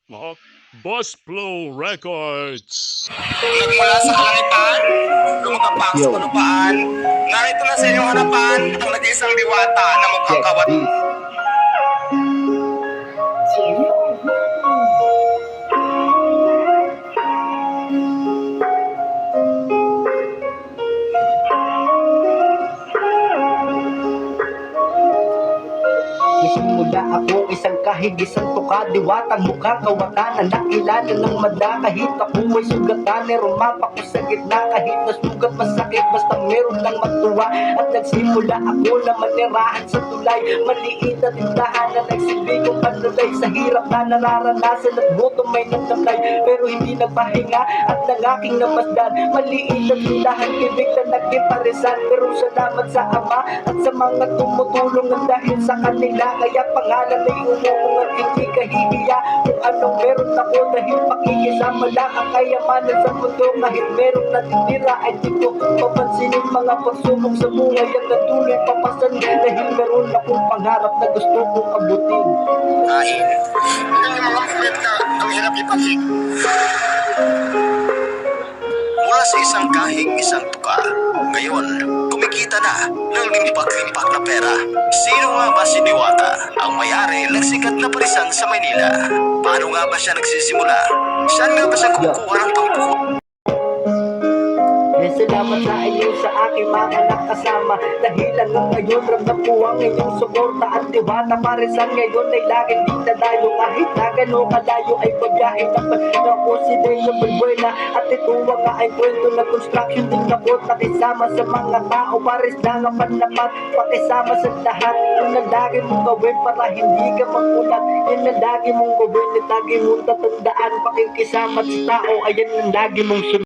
Mga Boss Flow Records. Nagmula sa kalangitan, lumagapang sa Yo. kalupaan. Narito na sa inyong harapan ang nag-iisang diwata na mukhang Check kawat. this. Simula ako isang kahig, isang tuka, diwatang mukhang kawatan na nakilala ng mada. Kahit ako ay sugatan, rumapa ko sa gitna. Kahit nasugat masakit, basta meron lang magtuwa. At nagsimula ako na manirahan sa tulay. Maliit na tindahan na nagsilbi kong panulay. Sa hirap na nararanasan at buto may nagtamlay, pero hindi nagpahinga at ng aking namasdan. Maliit na tindahan, ibig na nagkiparisan, pero salamat sa Ama at sa mga tumutulong ng dahil sa kanila. Kaya pangalan ay umubong at hindi kahihiya kung anong meron ako, dahil pakikisama lang ang kayamanan sa mundo. Kahit meron natitira ay di ko papansinin mga pagsubok sa buhay ang natuloy papasan, dahil meron akong pangarap na gusto kong abutin. Kain. Hindi yung mga moment na ang hirap ipakik. Mula sa isang kahig, isang tuka. Ngayon, kumikita na ng limpak-limpak na pera. Sino nga ba si Diwata, ang may-ari ng sikat na parisan sa Maynila? Paano nga ba siya nagsisimula? Saan nga ba siya kumukuha ng pangbuo? Salamat sa inyo sa aking mga nakasama, dahil hanggang ngayon ramdam ko ang inyong suporta at diwata. Parisan ngayon ay laging di nadayo, kahit na gano'ng kalayo ay pagkain ng pansin ako si Deo Bulbuena. At ito ang ay kwento na construction din ako, nakisama sa mga tao. Paris na nga panlapat, pakisama sa lahat. Yun ang lagi mong gawin para hindi ka magulat. Yun ang lagi mong gawin at lagi mong tatandaan. Pakikisama sa tao, ayan ang lagi mong sunod.